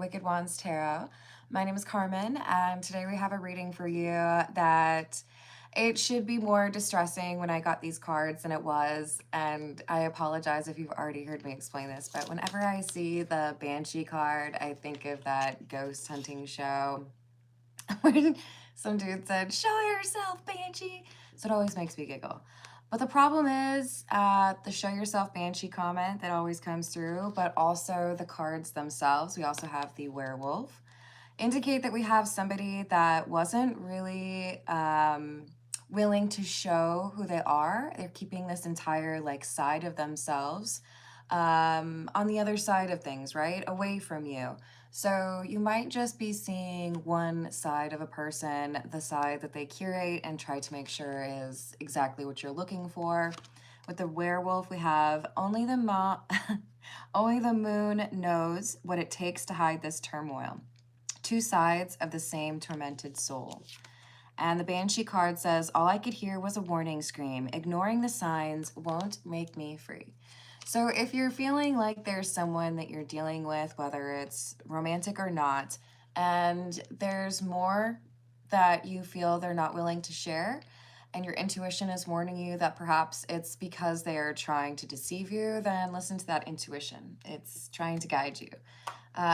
Wicked Wands Tarot. My name is Carmen, and today we have a reading for you that it should be more distressing when I got these cards than it was, and I apologize if you've already heard me explain this, but whenever I see the Banshee card, I think of that ghost hunting show when some dude said, "Show yourself, Banshee." So it always makes me giggle. But the problem is the "show yourself, Banshee" comment that always comes through, but also the cards themselves. We also have the werewolf. Indicate that we have somebody that wasn't really willing to show who they are. They're keeping this entire like side of themselves on the other side of things, right? Away from you. So you might just be seeing one side of a person, the side that they curate and try to make sure is exactly what you're looking for. With the werewolf, we have only only the moon knows what it takes to hide this turmoil. Two sides of the same tormented soul. And the Banshee card says, "All I could hear was a warning scream. Ignoring the signs won't make me free." So if you're feeling like there's someone that you're dealing with, whether it's romantic or not, and there's more that you feel they're not willing to share, and your intuition is warning you that perhaps it's because they are trying to deceive you, then listen to that intuition. It's trying to guide you.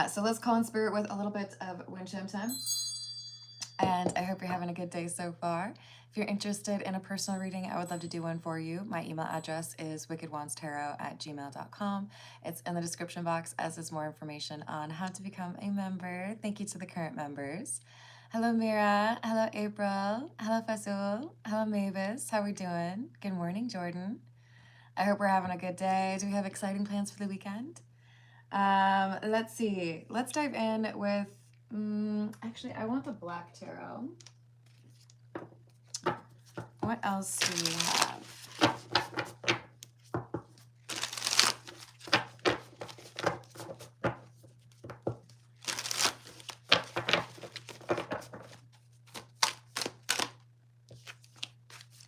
So let's call in spirit with a little bit of wind chime time. And I hope you're having a good day so far. If you're interested in a personal reading, I would love to do one for you. My email address is wickedwandstarot@gmail.com. It's in the description box, as is more information on how to become a member. Thank you to the current members. Hello, Mira. Hello, April. Hello, Fasul. Hello, Mavis. How are we doing? Good morning, Jordan. I hope we're having a good day. Do we have exciting plans for the weekend? Let's see. Let's dive in with actually, I want the black tarot. What else do we have?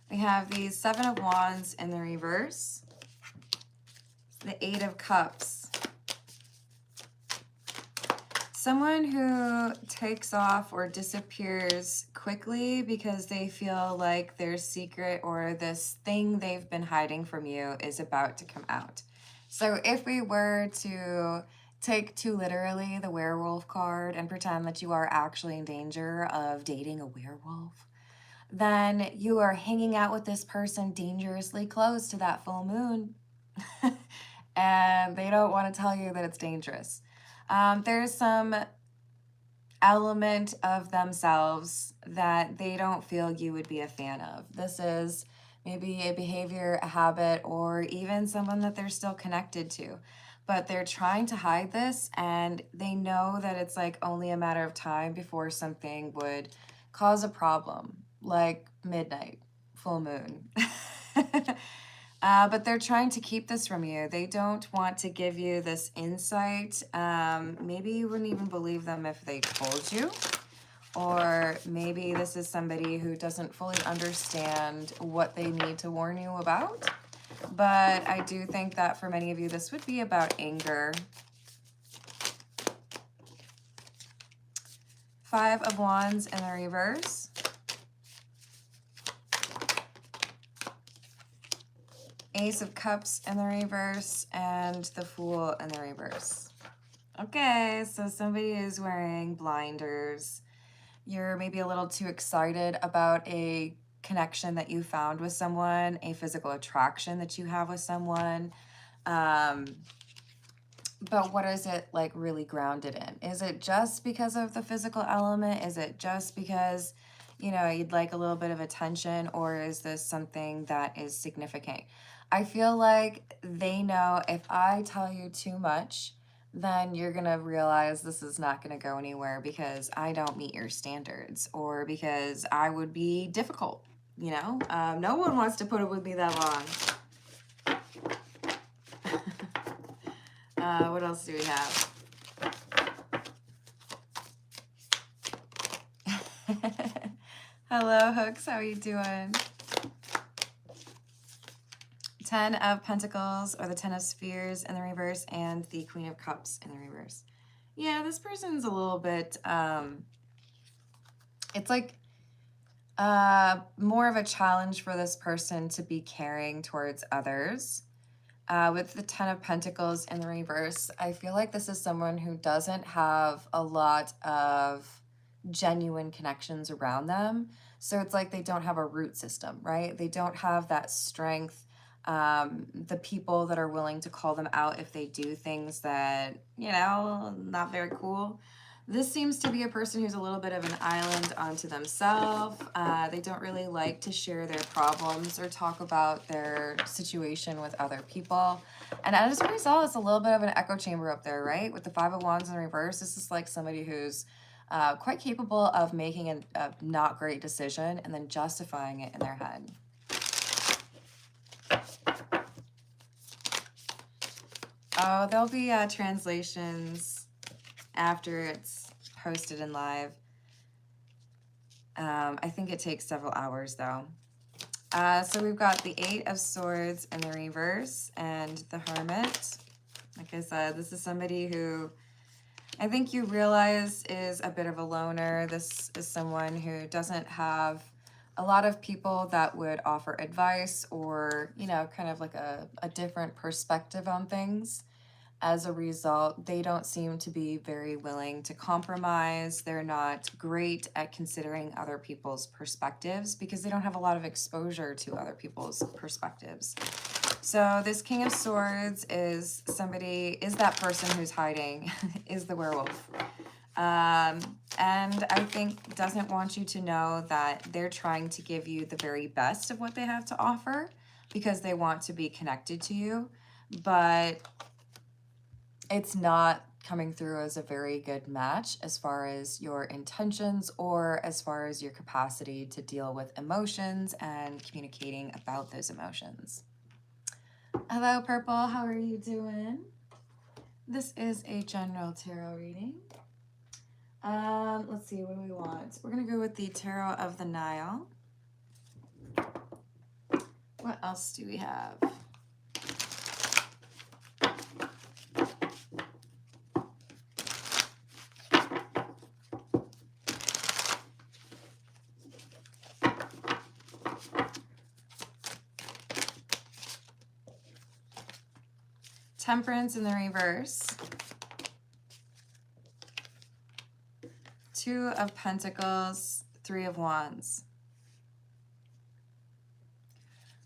We have the Seven of Wands in the reverse, the Eight of Cups. Someone who takes off or disappears quickly because they feel like their secret or this thing they've been hiding from you is about to come out. So if we were to take too literally the werewolf card and pretend that you are actually in danger of dating a werewolf, then you are hanging out with this person dangerously close to that full moon and they don't want to tell you that it's dangerous. There's some element of themselves that they don't feel you would be a fan of. This is maybe a behavior, a habit, or even someone that they're still connected to. But they're trying to hide this, and they know that it's like only a matter of time before something would cause a problem, like midnight, full moon. But they're trying to keep this from you. They don't want to give you this insight. Maybe you wouldn't even believe them if they told you. Or maybe this is somebody who doesn't fully understand what they need to warn you about. But I do think that for many of you, this would be about anger. Five of Wands in the reverse. Ace of Cups in the reverse, and the Fool in the reverse. Okay, so somebody is wearing blinders. You're maybe a little too excited about a connection that you found with someone, a physical attraction that you have with someone. But what is it like really grounded in? Is it just because of the physical element? Is it just because, you know, you'd like a little bit of attention, or is this something that is significant? I feel like they know if I tell you too much, then you're going to realize this is not going to go anywhere because I don't meet your standards, or because I would be difficult, you know? No one wants to put up with me that long. What else do we have? Hello, Hooks. How are you doing? 10 of Pentacles, or the 10 of Spheres in the reverse, and the Queen of Cups in the reverse. Yeah, this person's a little bit, it's like more of a challenge for this person to be caring towards others. With the Ten of Pentacles in the reverse, I feel like this is someone who doesn't have a lot of genuine connections around them. So it's like they don't have a root system, right? They don't have that strength. The people that are willing to call them out if they do things that, not very cool. This seems to be a person who's a little bit of an island unto themselves. They don't really like to share their problems or talk about their situation with other people. And as a result, it's a little bit of an echo chamber up there, right? With the Five of Wands in reverse, this is like somebody who's quite capable of making a not great decision and then justifying it in their head. Oh, there'll be translations after it's posted in live. I think it takes several hours though. So we've got the Eight of Swords in the reverse and the Hermit. Like I said, this is somebody who I think you realize is a bit of a loner. This is someone who doesn't have a lot of people that would offer advice or, kind of like a different perspective on things. As a result, they don't seem to be very willing to compromise. They're not great at considering other people's perspectives because they don't have a lot of exposure to other people's perspectives. So this King of Swords is that person who's hiding, is the werewolf. And I think doesn't want you to know that they're trying to give you the very best of what they have to offer because they want to be connected to you. But it's not coming through as a very good match as far as your intentions or as far as your capacity to deal with emotions and communicating about those emotions. Hello, Purple. How are you doing? This is a general tarot reading. Let's see, what do we want? We're going to go with the Tarot of the Nile. What else do we have? Temperance in the reverse. Two of Pentacles, Three of Wands.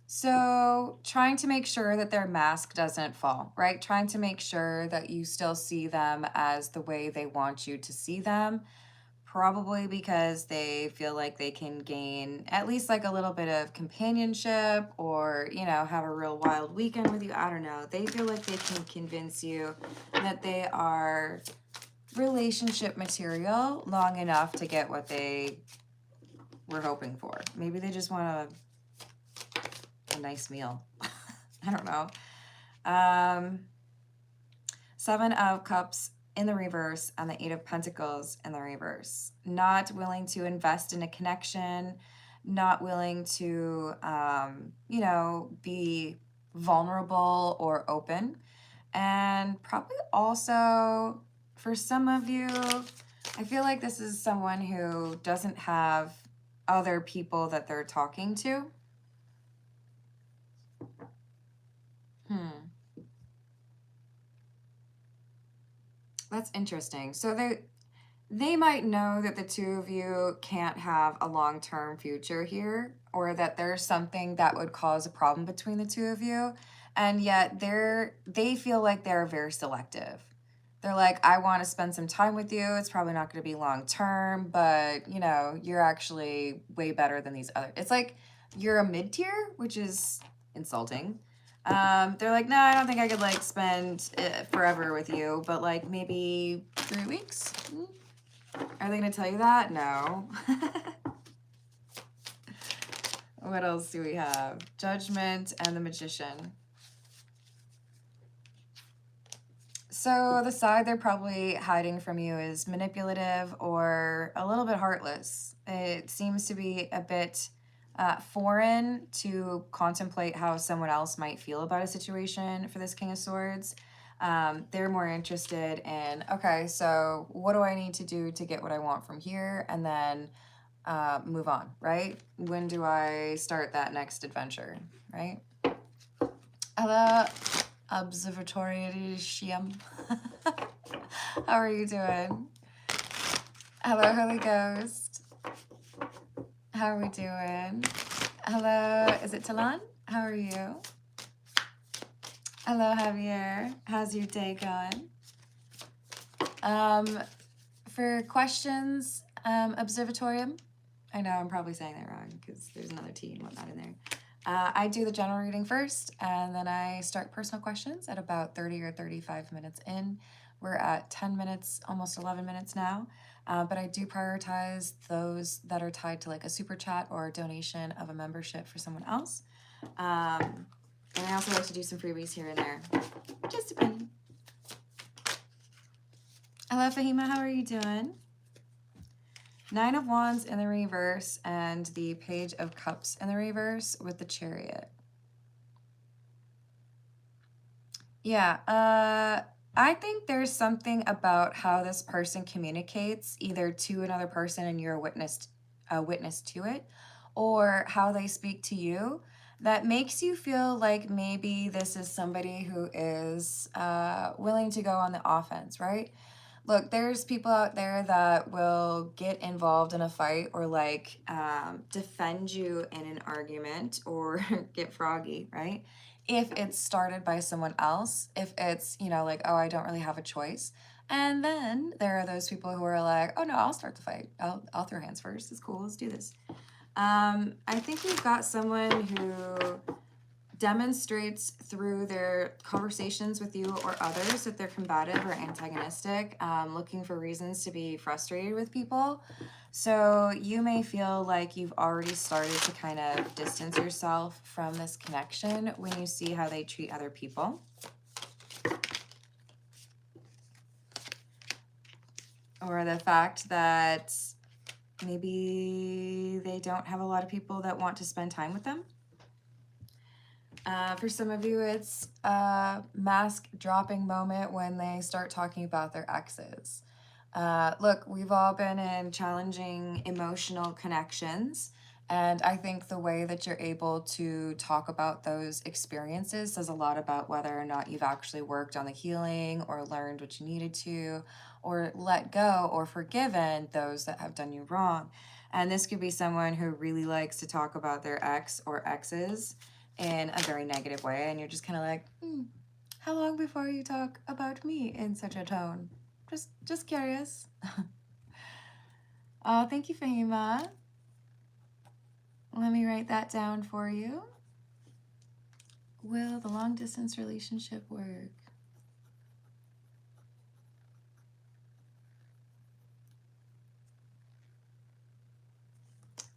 So trying to make sure that their mask doesn't fall, right? Trying to make sure that you still see them as the way they want you to see them. Probably because they feel like they can gain at least like a little bit of companionship or, have a real wild weekend with you. I don't know. They feel like they can convince you that they are relationship material long enough to get what they were hoping for. Maybe they just want a nice meal. I don't know. Seven of Cups in the reverse and the Eight of Pentacles in the reverse. Not willing to invest in a connection, not willing to, be vulnerable or open. And probably also, for some of you, I feel like this is someone who doesn't have other people that they're talking to. That's interesting. So they might know that the two of you can't have a long-term future here, or that there's something that would cause a problem between the two of you, and yet they feel like they're very selective. They're like, I want to spend some time with you. It's probably not going to be long-term, but you're actually way better than these other. It's like you're a mid-tier, which is insulting. They're like, no, I don't think I could like spend forever with you, but like maybe 3 weeks. Are they gonna tell you that? No. What else do we have? Judgment and the Magician. So the side they're probably hiding from you is manipulative or a little bit heartless. It seems to be a bit foreign to contemplate how someone else might feel about a situation for this King of Swords. They're more interested in, okay, so what do I need to do to get what I want from here? And then move on, right? When do I start that next adventure, right? Hello, Observatorium. How are you doing? Hello, Holy Ghost. How are we doing? Hello, is it Talon? How are you? Hello, Javier. How's your day going? For questions, Observatorium. I know I'm probably saying that wrong because there's another T and whatnot in there. I do the general reading first, and then I start personal questions at about 30 or 35 minutes in. We're at 10 minutes, almost 11 minutes now, but I do prioritize those that are tied to like a super chat or a donation of a membership for someone else. And I also like to do some freebies here and there, just depending. Hello, Fahima, how are you doing? 9 of Wands in the reverse and the Page of Cups in the reverse with the Chariot. Yeah, I think there's something about how this person communicates either to another person and you're a witness to it, or how they speak to you that makes you feel like maybe this is somebody who is willing to go on the offense, right? Look, there's people out there that will get involved in a fight or like defend you in an argument or get froggy, right? If it's started by someone else, if it's, you know, like, oh, I don't really have a choice. And then there are those people who are like, oh no, I'll start the fight. I'll throw hands first. It's cool. Let's do this. I think we've got someone who demonstrates through their conversations with you or others that they're combative or antagonistic, looking for reasons to be frustrated with people. So you may feel like you've already started to kind of distance yourself from this connection when you see how they treat other people. Or the fact that maybe they don't have a lot of people that want to spend time with them. For some of you, it's a mask dropping moment when they start talking about their exes. Look, we've all been in challenging emotional connections, and I think the way that you're able to talk about those experiences says a lot about whether or not you've actually worked on the healing or learned what you needed to, or let go or forgiven those that have done you wrong. And this could be someone who really likes to talk about their ex or exes in a very negative way, and you're just kind of like, how long before you talk about me in such a tone? Just curious. Oh, thank you, Fahima. Let me write that down for you. Will the long distance relationship work?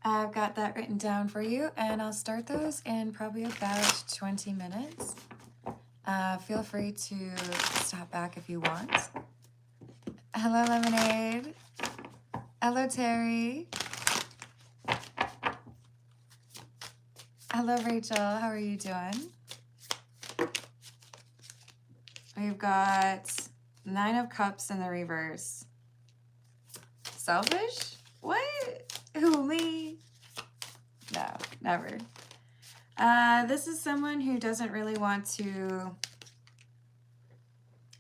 I've got that written down for you, and I'll start those in probably about 20 minutes. Feel free to stop back if you want. Hello, Lemonade. Hello, Terry. Hello, Rachel. How are you doing? We've got 9 of Cups in the reverse. Selfish? What? Who, me? No, never. This is someone who doesn't really want to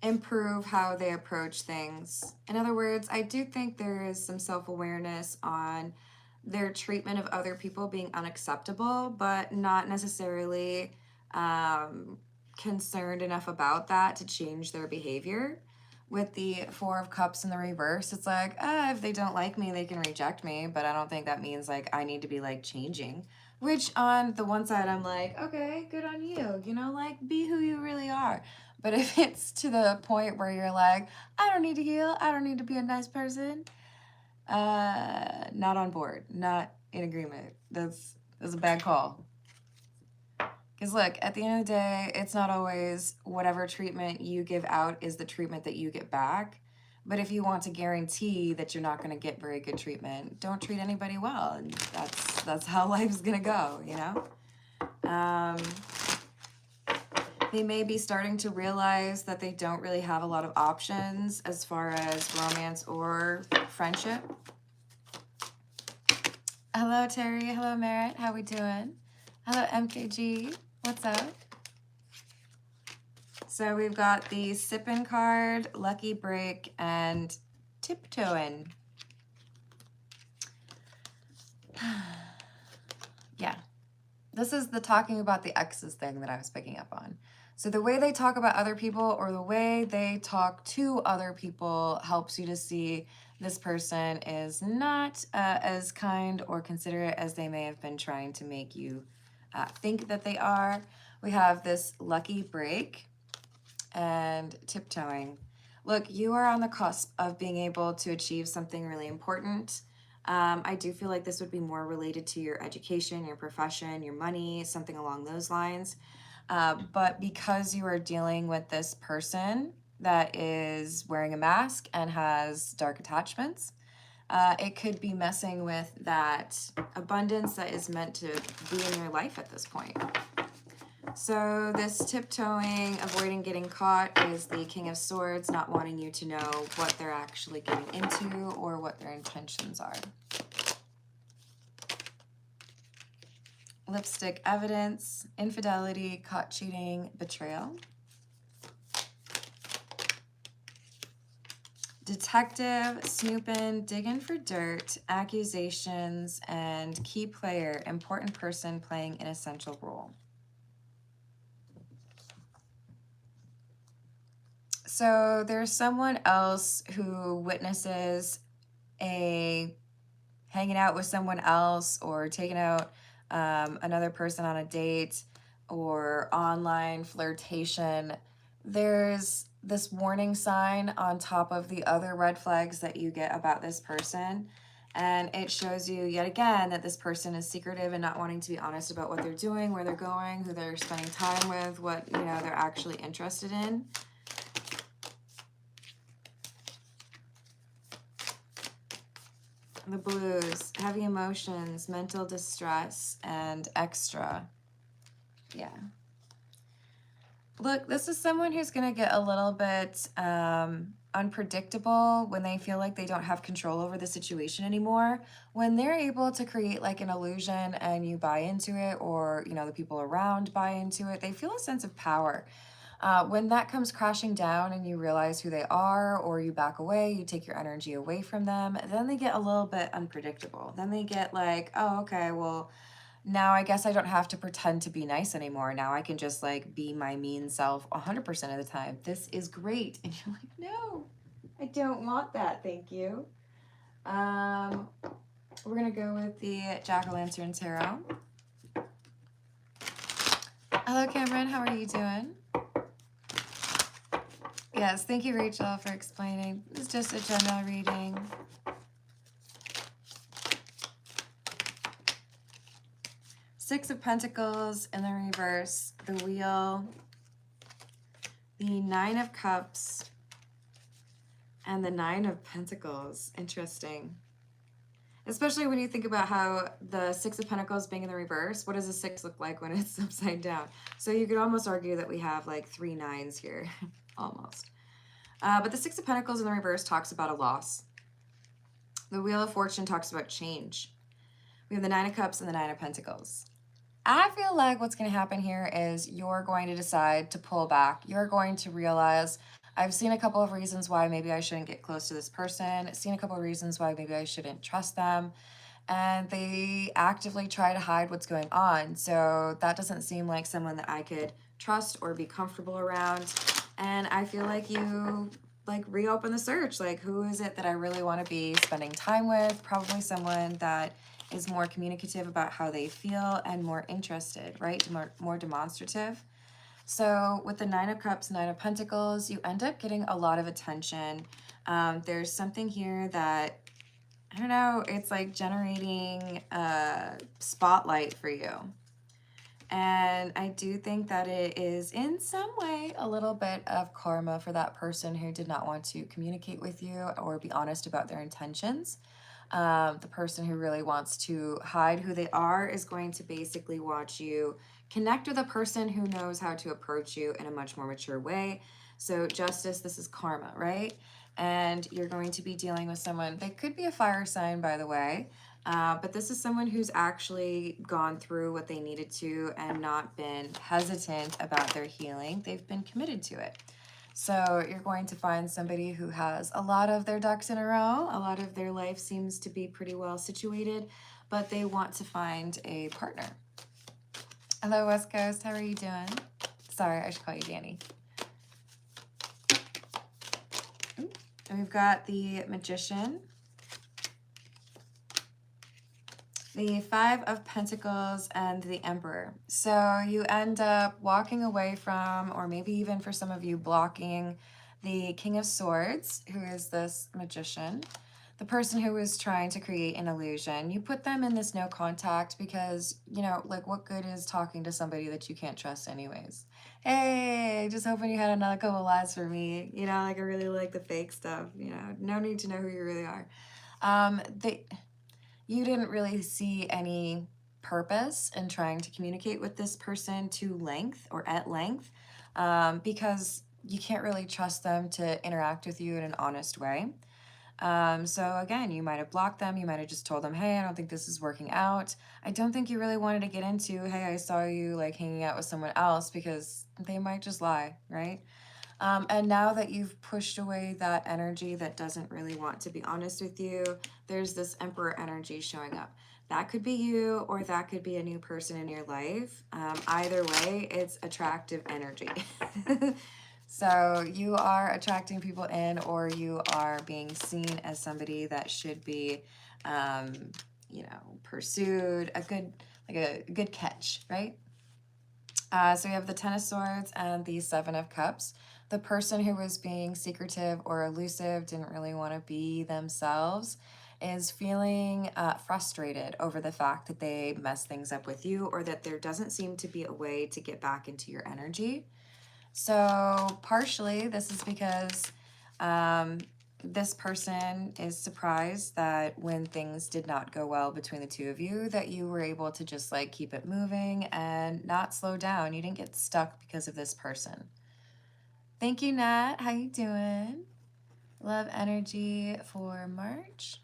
improve how they approach things. In other words, I do think there is some self-awareness on their treatment of other people being unacceptable, but not necessarily concerned enough about that to change their behavior. With the 4 of Cups in the reverse, it's like, if they don't like me, they can reject me, but I don't think that means like I need to be like changing. Which on the one side, I'm like, okay, good on you, you know, like be who you really are. But if it's to the point where you're like, I don't need to heal, I don't need to be a nice person, not on board, not in agreement. That's a bad call. Because look, at the end of the day, it's not always whatever treatment you give out is the treatment that you get back. But if you want to guarantee that you're not going to get very good treatment, don't treat anybody well. And that's how life's going to go, you know? They may be starting to realize that they don't really have a lot of options as far as romance or friendship. Hello, Terry. Hello, Merritt. How we doing? Hello, MKG. What's up? So we've got the Sippin' card, Lucky Break, and Tiptoeing. Yeah. This is the talking about the exes thing that I was picking up on. So the way they talk about other people or the way they talk to other people helps you to see this person is not as kind or considerate as they may have been trying to make you think that they are. We have this Lucky Break and Tiptoeing. Look, you are on the cusp of being able to achieve something really important. I do feel like this would be more related to your education, your profession, your money, something along those lines. But because you are dealing with this person that is wearing a mask and has dark attachments, it could be messing with that abundance that is meant to be in your life at this point. So this tiptoeing, avoiding getting caught, is the King of Swords, not wanting you to know what they're actually getting into or what their intentions are. Lipstick evidence, infidelity, caught cheating, betrayal. Detective, snooping, digging for dirt, accusations, and key player, important person playing an essential role. So there's someone else who witnesses a hanging out with someone else or taking out another person on a date or online flirtation. There's this warning sign on top of the other red flags that you get about this person. And it shows you yet again that this person is secretive and not wanting to be honest about what they're doing, where they're going, who they're spending time with, what, you know, they're actually interested in. The blues, heavy emotions, mental distress, and extra. Yeah. Look, this is someone who's going to get a little bit unpredictable when they feel like they don't have control over the situation anymore. When they're able to create like an illusion and you buy into it, or, you know, the people around buy into it, they feel a sense of power. When that comes crashing down and you realize who they are, or you back away, you take your energy away from them, then they get a little bit unpredictable. Then they get like, oh, okay, well, now I guess I don't have to pretend to be nice anymore. Now I can just like be my mean self 100% of the time. This is great. And you're like, no, I don't want that. Thank you. We're going to go with the Jack-o'-lantern tarot. Hello, Cameron. How are you doing? Yes, thank you, Rachel, for explaining. It's just a general reading. Six of Pentacles in the reverse, the Wheel, the Nine of Cups, and the Nine of Pentacles. Interesting. Especially when you think about how the Six of Pentacles being in the reverse, what does a six look like when it's upside down? So you could almost argue that we have like 3 nines here, almost. But the Six of Pentacles in the reverse talks about a loss. The Wheel of Fortune talks about change. We have the Nine of Cups and the Nine of Pentacles. I feel like what's going to happen here is you're going to decide to pull back. You're going to realize, I've seen a couple of reasons why maybe I shouldn't get close to this person, seen a couple of reasons why maybe I shouldn't trust them, and they actively try to hide what's going on. So that doesn't seem like someone that I could trust or be comfortable around. And I feel like you like reopen the search. Like, who is it that I really want to be spending time with? Probably someone that is more communicative about how they feel and more interested, right? More demonstrative. So with the Nine of Cups, Nine of Pentacles, you end up getting a lot of attention. There's something here that, I don't know, it's like generating a spotlight for you. And I do think that it is in some way a little bit of karma for that person who did not want to communicate with you or be honest about their intentions. The person who really wants to hide who they are is going to basically watch you connect with a person who knows how to approach you in a much more mature way. So justice, this is karma, right? And you're going to be dealing with someone, they could be a fire sign, by the way, but this is someone who's actually gone through what they needed to and not been hesitant about their healing. They've been committed to it. So you're going to find somebody who has a lot of their ducks in a row. A lot of their life seems to be pretty well situated, but they want to find a partner. Hello, West Coast. How are you doing? Sorry, I should call you Danny. Ooh. And we've got the Magician, the Five of Pentacles, and the Emperor. So you end up walking away from, or maybe even for some of you, blocking the King of Swords, who is this Magician. The person who is trying to create an illusion, you put them in this no contact because, you know, like what good is talking to somebody that you can't trust anyways? Hey, just hoping you had another couple lives for me. You know, like I really like the fake stuff, you know, no need to know who you really are. You didn't really see any purpose in trying to communicate with this person to length or at length because you can't really trust them to interact with you in an honest way. So again, you might have blocked them. You might have just told them, hey, I don't think this is working out. I don't think you really wanted to get into, hey, I saw you like hanging out with someone else, because they might just lie, right? And now that you've pushed away that energy that doesn't really want to be honest with you, there's this Emperor energy showing up. That could be you, or that could be a new person in your life. Either way, it's attractive energy. So you are attracting people in, or you are being seen as somebody that should be, you know, pursued. A good catch, right? So we have the Ten of Swords and the Seven of Cups. The person who was being secretive or elusive, didn't really want to be themselves, is feeling frustrated over the fact that they messed things up with you, or that there doesn't seem to be a way to get back into your energy. So partially this is because this person is surprised that when things did not go well between the two of you, that you were able to just like keep it moving and not slow down. You didn't get stuck because of this person. Thank you, Nat. How you doing? Love energy for March.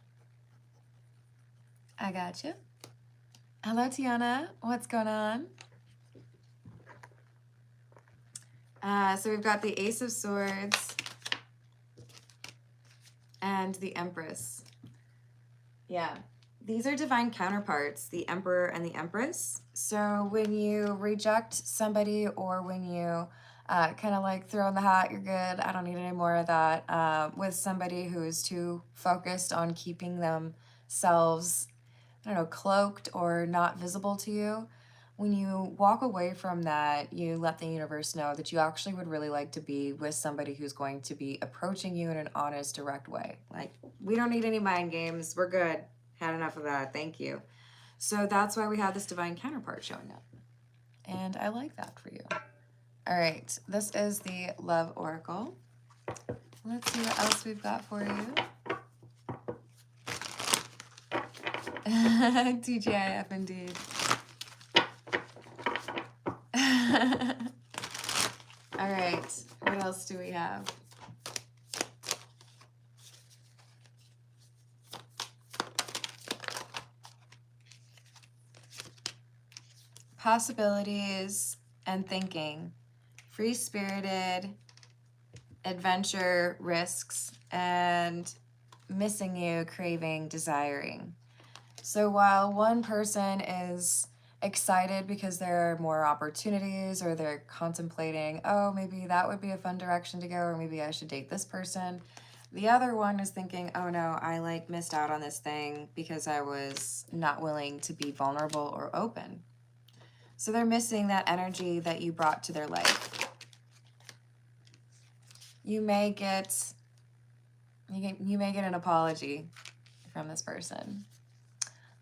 I got you. Hello, Tiana. What's going on? So we've got the Ace of Swords and the Empress. Yeah, these are divine counterparts, the Emperor and the Empress. So when you reject somebody, or when you kind of like throw in the hat, you're good, I don't need any more of that, with somebody who is too focused on keeping themselves, I don't know, cloaked or not visible to you, when you walk away from that, you let the universe know that you actually would really like to be with somebody who's going to be approaching you in an honest, direct way. Like, we don't need any mind games. We're good. Had enough of that. Thank you. So that's why we have this divine counterpart showing up. And I like that for you. All right. This is the Love Oracle. Let's see what else we've got for you. TGIF indeed. All right, what else do we have? Possibilities and thinking, free-spirited, adventure, risks, and missing you, craving, desiring. So while one person is excited because there are more opportunities, or they're contemplating, oh, maybe that would be a fun direction to go, or maybe I should date this person, the other one is thinking, oh no, I like missed out on this thing because I was not willing to be vulnerable or open. So they're missing that energy that you brought to their life. You may get an apology from this person.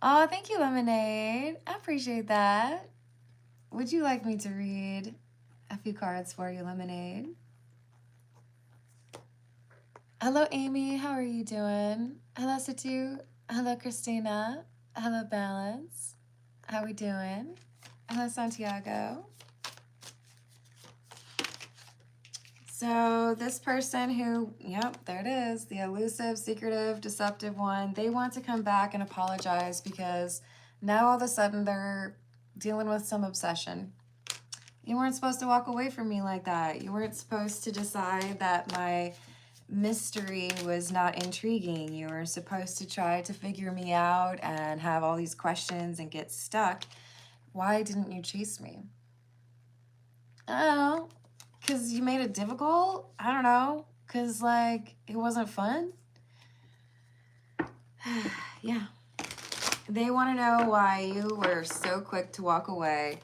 Oh, thank you, Lemonade. I appreciate that. Would you like me to read a few cards for you, Lemonade? Hello, Amy. How are you doing? Hello, Satu. Hello, Christina. Hello, Balance. How we doing? Hello, Santiago. So this person who, yep, there it is, the elusive, secretive, deceptive one, they want to come back and apologize because now all of a sudden they're dealing with some obsession. You weren't supposed to walk away from me like that. You weren't supposed to decide that my mystery was not intriguing. You were supposed to try to figure me out and have all these questions and get stuck. Why didn't you chase me? Oh, because you made it difficult? I don't know. Because, like, it wasn't fun? Yeah. They want to know why you were so quick to walk away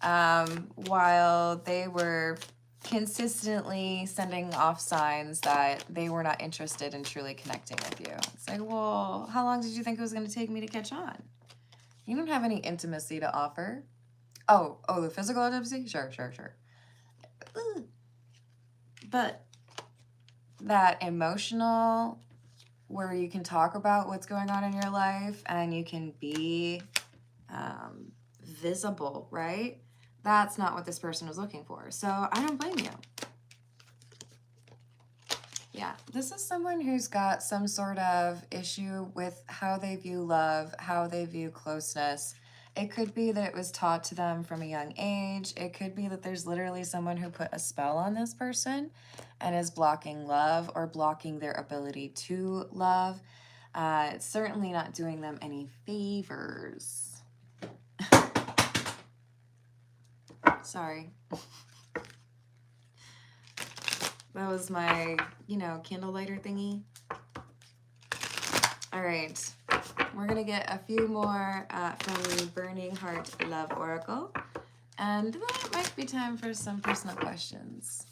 while they were consistently sending off signs that they were not interested in truly connecting with you. It's like, well, how long did you think it was going to take me to catch on? You don't have any intimacy to offer. Oh, the physical intimacy? Sure. But that emotional, where you can talk about what's going on in your life and you can be visible, right? That's not what this person was looking for. So I don't blame you. Yeah, this is someone who's got some sort of issue with how they view love, how they view closeness. It could be that it was taught to them from a young age. It could be that there's literally someone who put a spell on this person and is blocking love or blocking their ability to love. It's certainly not doing them any favors. Sorry. That was my, candle lighter thingy. All right. We're going to get a few more from the Burning Heart Love Oracle. And then it might be time for some personal questions.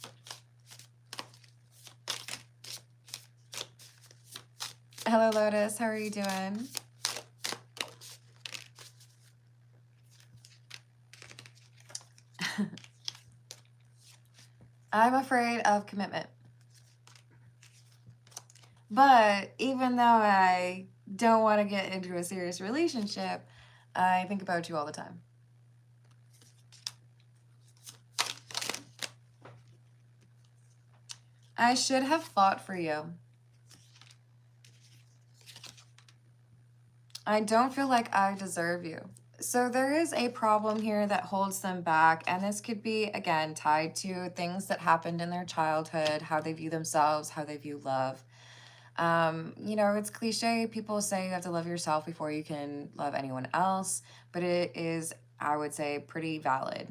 Hello, Lotus. How are you doing? I'm afraid of commitment. But even though I don't want to get into a serious relationship, I think about you all the time. I should have fought for you. I don't feel like I deserve you. So there is a problem here that holds them back, and this could be, again, tied to things that happened in their childhood, how they view themselves, how they view love. It's cliche. People say you have to love yourself before you can love anyone else, but it is, I would say, pretty valid.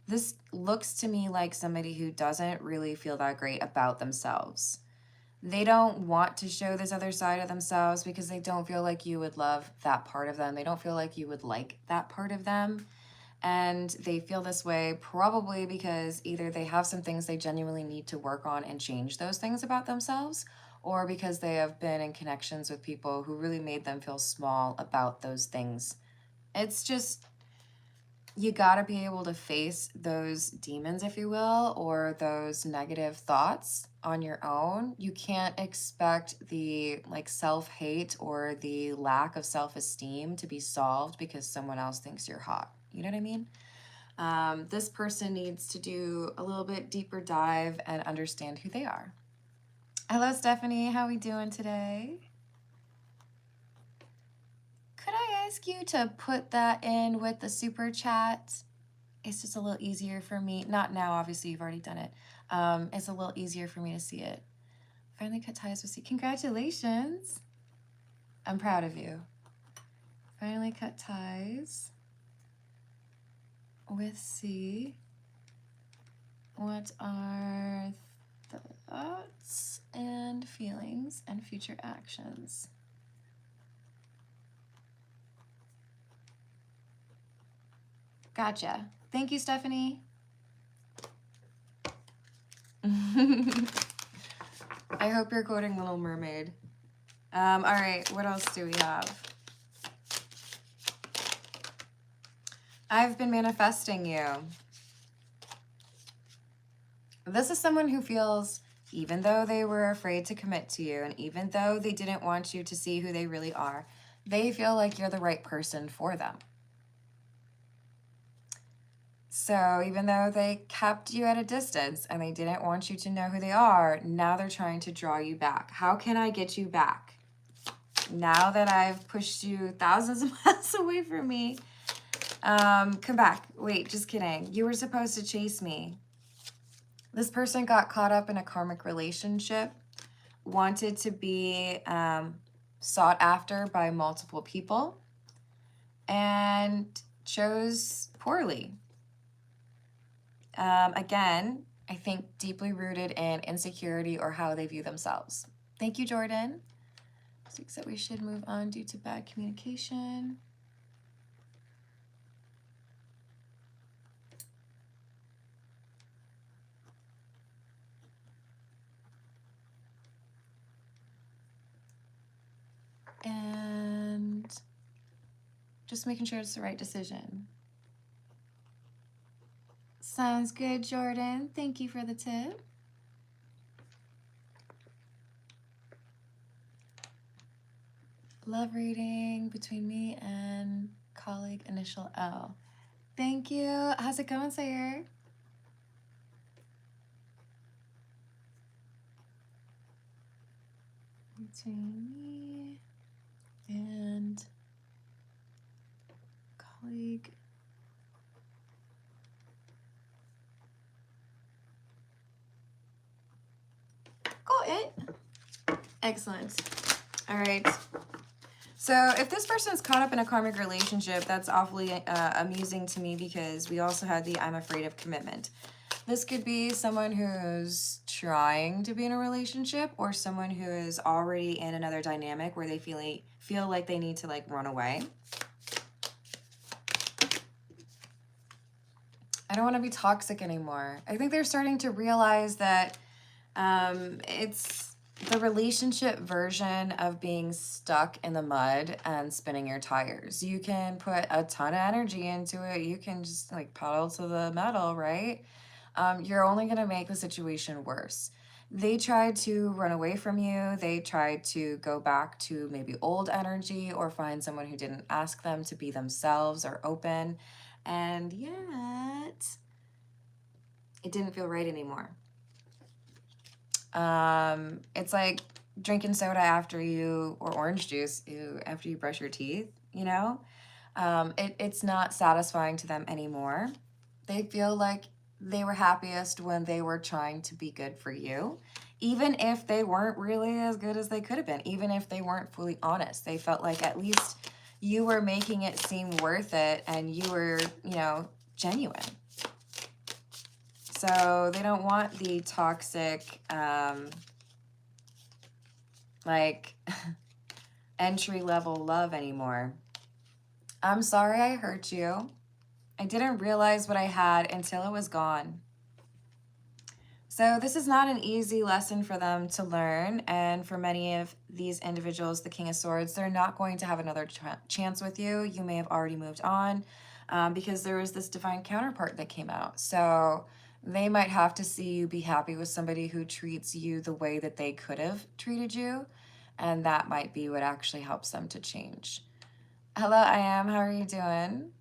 This looks to me like somebody who doesn't really feel that great about themselves. They don't want to show this other side of themselves because they don't feel like you would love that part of them. They don't feel like you would like that part of them. And they feel this way probably because either they have some things they genuinely need to work on and change those things about themselves, or because they have been in connections with people who really made them feel small about those things. It's just, you gotta be able to face those demons, if you will, or those negative thoughts on your own. You can't expect the self-hate or the lack of self-esteem to be solved because someone else thinks you're hot. You know what I mean? This person needs to do a little bit deeper dive and understand who they are. Hello, Stephanie. How are we doing today? Could I ask you to put that in with the super chat? It's just a little easier for me. Not now, obviously, you've already done it. It's a little easier for me to see it. Finally cut ties with C. Congratulations. I'm proud of you. Finally cut ties with C. What are thoughts and feelings and future actions? Gotcha. Thank you, Stephanie. I hope you're quoting Little Mermaid. All right, what else do we have? I've been manifesting you. This is someone who feels, even though they were afraid to commit to you, and even though they didn't want you to see who they really are, They feel like you're the right person for them. So even though they kept you at a distance and they didn't want you to know who they are, now they're trying to draw you back. How can I get you back? Now that I've pushed you thousands of miles away from me, come back. Wait, just kidding. You were supposed to chase me. This person got caught up in a karmic relationship, wanted to be sought after by multiple people, and chose poorly. Again, I think deeply rooted in insecurity or how they view themselves. Thank you, Jordan. Six that we should move on due to bad communication. And just making sure it's the right decision. Sounds good, Jordan. Thank you for the tip. Love reading between me and colleague initial L. Thank you. How's it going, Sayer? Between me and colleague. Got it. Excellent. All right. So if this person's caught up in a karmic relationship, that's awfully amusing to me because we also had the I'm afraid of commitment. This could be someone who's trying to be in a relationship or someone who is already in another dynamic where they feel like they need to like run away. I don't want to be toxic anymore. I think they're starting to realize that it's the relationship version of being stuck in the mud and spinning your tires. You can put a ton of energy into it. You can just like pedal to the metal, right? You're only going to make the situation worse. They tried to run away from you. They tried to go back to maybe old energy or find someone who didn't ask them to be themselves or open. And yet, it didn't feel right anymore. It's like drinking soda after or orange juice after you brush your teeth, you know? It's not satisfying to them anymore. They feel like they were happiest when they were trying to be good for you, even if they weren't really as good as they could have been, even if they weren't fully honest. They felt like at least you were making it seem worth it and you were, genuine. So they don't want the toxic, entry-level love anymore. I'm sorry I hurt you. I didn't realize what I had until it was gone. So this is not an easy lesson for them to learn. And for many of these individuals, the King of Swords, they're not going to have another chance with you. You may have already moved on because there was this divine counterpart that came out. So they might have to see you be happy with somebody who treats you the way that they could have treated you. And that might be what actually helps them to change. Hello, I am. How are you doing?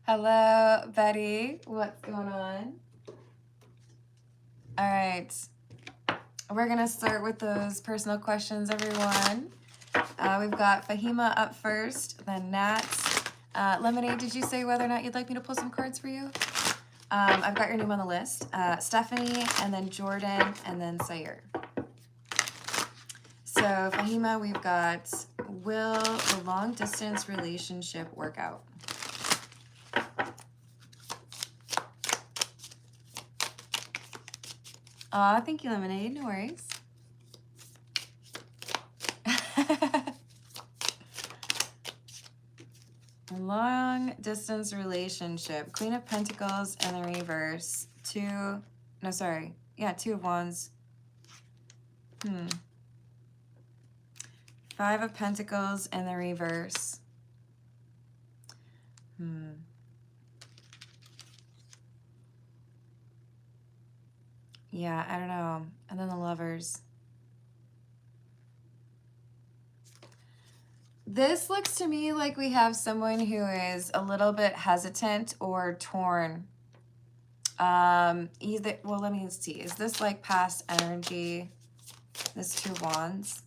Hello, Betty. What's going on? All right. We're going to start with those personal questions, everyone. We've got Fahima up first, then Nat. Lemonade, did you say whether or not you'd like me to pull some cards for you? I've got your name on the list. Stephanie, and then Jordan, and then Sayer. So, Fahima, we've got, will the long-distance relationship work out? Aw, thank you, Lemonade. No worries. Long-distance relationship. Queen of Pentacles in the reverse. Two of Wands. Five of Pentacles in the reverse. Yeah, I don't know. And then the Lovers. This looks to me like we have someone who is a little bit hesitant or torn. Either, well, let me see. Is this like past energy? This Two of Wands?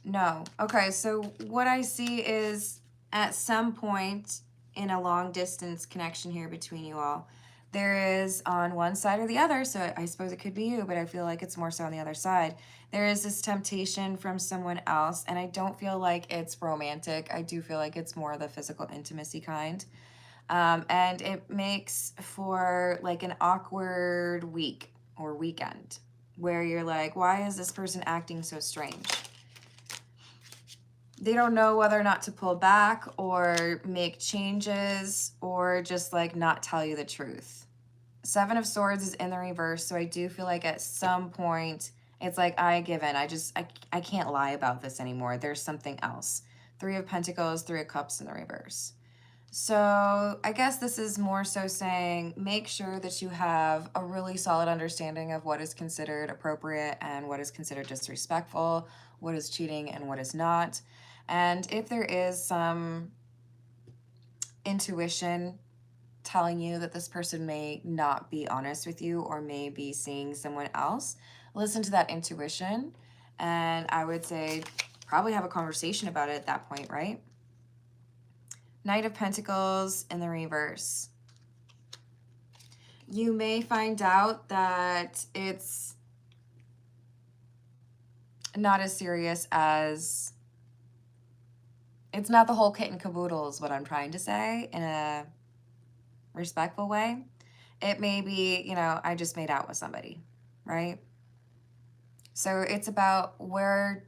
No. Okay, so what I see is at some point in a long distance connection here between you all, there is on one side or the other, so I suppose it could be you, but I feel like it's more so on the other side. There is this temptation from someone else, and I don't feel like it's romantic. I do feel like it's more the physical intimacy kind. And it makes for like an awkward week or weekend where you're like, why is this person acting so strange? They don't know whether or not to pull back or make changes or just like not tell you the truth. Seven of Swords is in the reverse, so I do feel like at some point it's like I give in. I can't lie about this anymore. There's something else. Three of Pentacles, Three of Cups in the reverse. So I guess this is more so saying make sure that you have a really solid understanding of what is considered appropriate and what is considered disrespectful, what is cheating and what is not. And if there is some intuition telling you that this person may not be honest with you or may be seeing someone else, listen to that intuition. And I would say probably have a conversation about it at that point, right? Knight of Pentacles in the reverse. You may find out that it's not as serious as, it's not the whole kit and caboodle is what I'm trying to say in a respectful way. It may be, you know, I just made out with somebody, right? So it's about what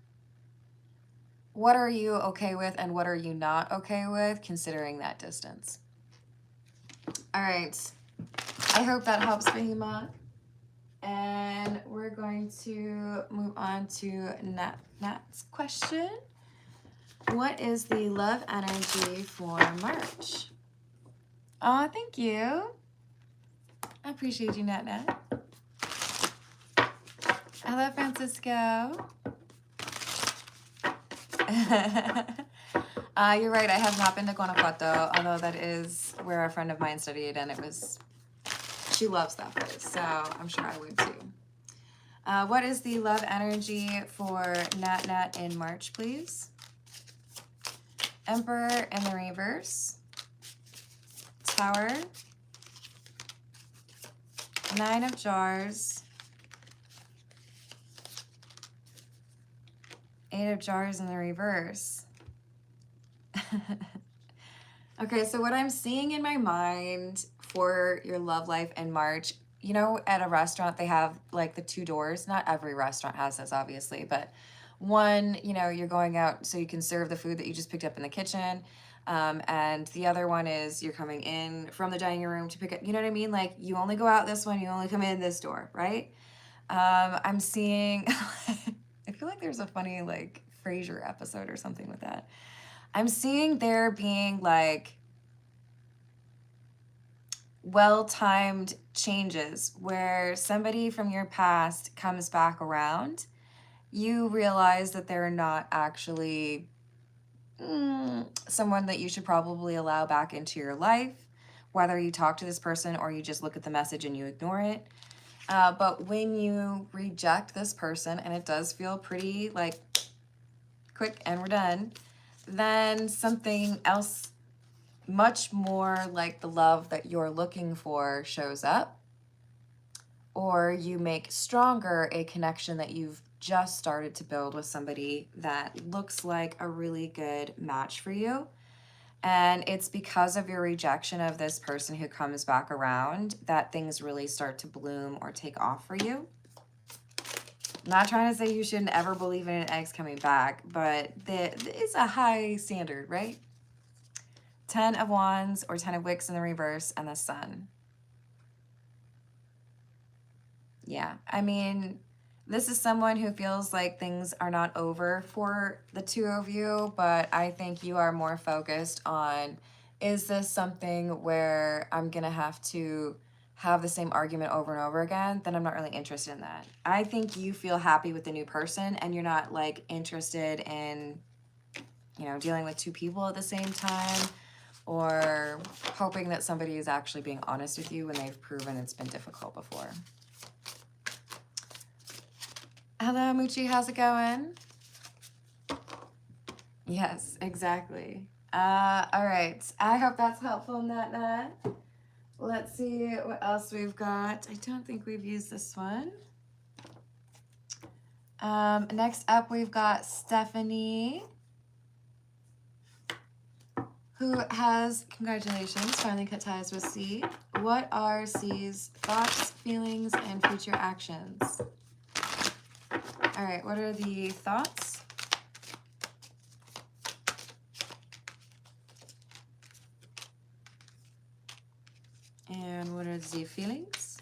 are you okay with and what are you not okay with, considering that distance. All right. I hope that helps, Bahima. And we're going to move on to Nat's question. What is the love energy for March? Oh, thank you. I appreciate you, Nat. Hello, Francisco. You're right, I have not been to Guanajuato, although that is where a friend of mine studied, and she loves that place, so I'm sure I would too. What is the love energy for Nat in March, please? Emperor in the reverse. Tower. Nine of Jars. Eight of Jars in the reverse. Okay, so what I'm seeing in my mind for your love life in March, you know, at a restaurant, they have like the two doors. Not every restaurant has this, obviously, but one, you know, you're going out so you can serve the food that you just picked up in the kitchen. And the other one is you're coming in from the dining room to pick up, you know what I mean? Like you only go out this one, you only come in this door, right? I'm seeing, I feel like there's a funny like Frasier episode or something with that. I'm seeing there being like well-timed changes where somebody from your past comes back around. You realize that they're not actually someone that you should probably allow back into your life, whether you talk to this person or you just look at the message and you ignore it. But when you reject this person, and it does feel pretty like quick and we're done, then something else much more like the love that you're looking for shows up, or you make stronger a connection that you've just started to build with somebody that looks like a really good match for you. And it's because of your rejection of this person who comes back around that things really start to bloom or take off for you. I'm not trying to say you shouldn't ever believe in an ex coming back, but it's a high standard, right? 10 of Wands or 10 of Wicks in the reverse and the Sun. Yeah, I mean, this is someone who feels like things are not over for the two of you, but I think you are more focused on, is this something where I'm going to have to have the same argument over and over again, then I'm not really interested in that. I think you feel happy with the new person and you're not like interested in, you know, dealing with two people at the same time, or hoping that somebody is actually being honest with you when they've proven it's been difficult before. Hello, Moochie, how's it going? Yes, exactly. All right. I hope that's helpful, Nat. Let's see what else we've got. I don't think we've used this one. Next up, we've got Stephanie, who has, congratulations, finally cut ties with C. What are C's thoughts, feelings, and future actions? All right, what are the thoughts? And what are the feelings?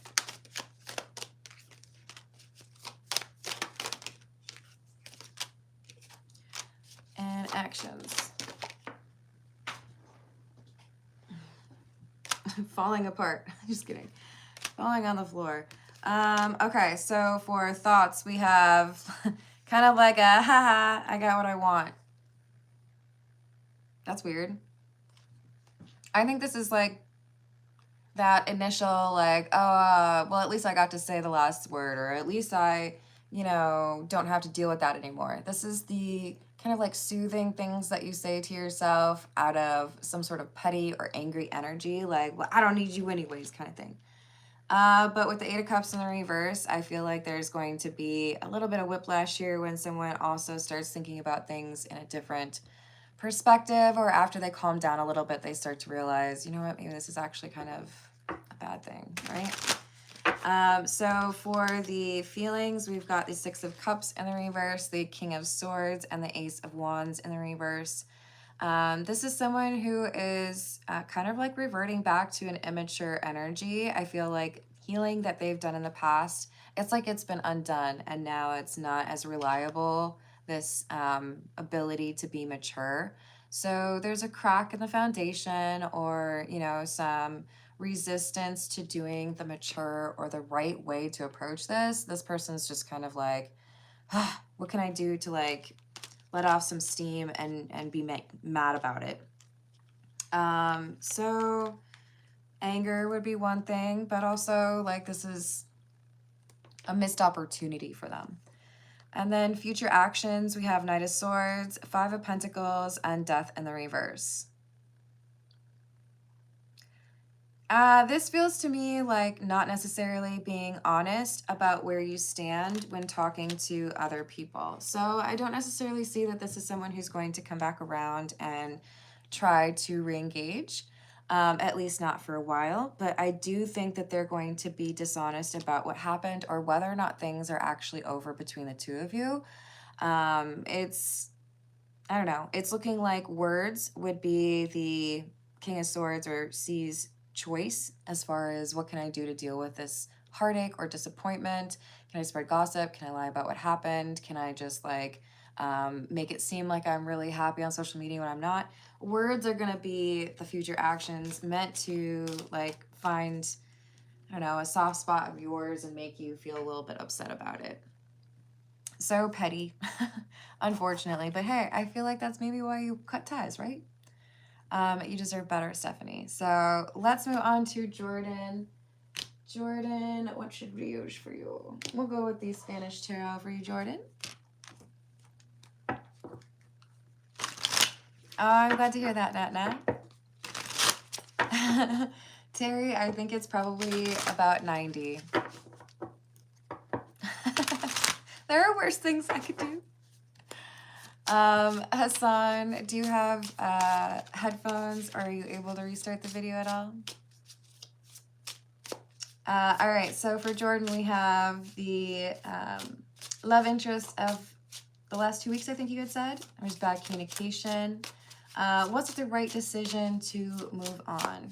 And actions. Falling apart. Just kidding. Falling on the floor. Okay, so for thoughts, we have kind of like a, haha, I got what I want. That's weird. I think this is like that initial like, oh, well, at least I got to say the last word, or at least I, you know, don't have to deal with that anymore. This is the kind of like soothing things that you say to yourself out of some sort of petty or angry energy, like, well, I don't need you anyways kind of thing. But with the Eight of Cups in the reverse, I feel like there's going to be a little bit of whiplash here when someone also starts thinking about things in a different perspective, or after they calm down a little bit, they start to realize, you know what, maybe this is actually kind of a bad thing, right? So for the feelings, we've got the Six of Cups in the reverse, the King of Swords, and the Ace of Wands in the reverse. This is someone who is kind of like reverting back to an immature energy. I feel like healing that they've done in the past, it's like it's been undone and now it's not as reliable, this ability to be mature. So there's a crack in the foundation, or, you know, some resistance to doing the mature or the right way to approach this. This person's just kind of like, ah, what can I do to like let off some steam and be mad about it? So anger would be one thing, but also like this is a missed opportunity for them. And then future actions, we have Knight of Swords, Five of Pentacles, and Death in the reverse. This feels to me like not necessarily being honest about where you stand when talking to other people. So I don't necessarily see that this is someone who's going to come back around and try to re-engage, at least not for a while. But I do think that they're going to be dishonest about what happened or whether or not things are actually over between the two of you. I don't know, it's looking like words would be the King of Swords or C's choice as far as what can I do to deal with this heartache or disappointment. Can I spread gossip? Can I lie about what happened? Can I just like make it seem like I'm really happy on social media when I'm not? Words are going to be the future actions meant to like find, I don't know, a soft spot of yours and make you feel a little bit upset about it. So petty, unfortunately. But hey, I feel like that's maybe why you cut ties, right? You deserve better, Stephanie. So let's move on to Jordan. Jordan, what should we use for you? We'll go with the Spanish tarot for you, Jordan. Oh, I'm glad to hear that, Nat. Terry, I think it's probably about 90. There are worse things I could do. Hassan, do you have headphones? Or are you able to restart the video at all? All right, so for Jordan, we have the love interest of the last 2 weeks, I think you had said. There's bad communication. What's the right decision to move on?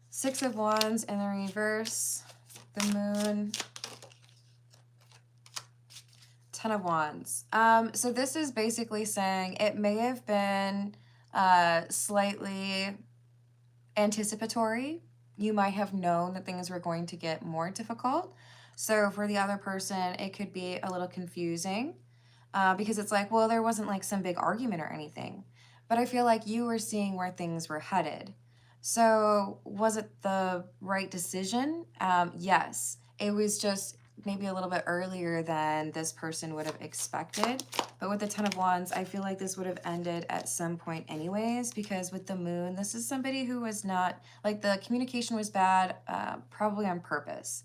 Six of Wands in the reverse. The Moon. Ten of Wands. So this is basically saying it may have been slightly anticipatory. You might have known that things were going to get more difficult. So for the other person, it could be a little confusing because it's like, well, there wasn't like some big argument or anything. But I feel like you were seeing where things were headed. So was it the right decision? Yes. It was just maybe a little bit earlier than this person would have expected. But with the Ten of Wands, I feel like this would have ended at some point anyways, because with the Moon, this is somebody who was not, like the communication was bad, probably on purpose.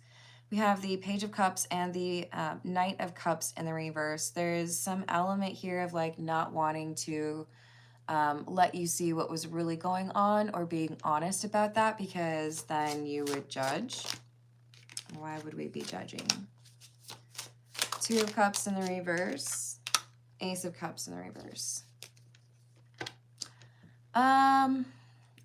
We have the Page of Cups and the Knight of Cups in the reverse. There's some element here of like not wanting to let you see what was really going on or being honest about that, because then you would judge. Why would we be judging? Two of Cups in the reverse. Ace of Cups in the reverse.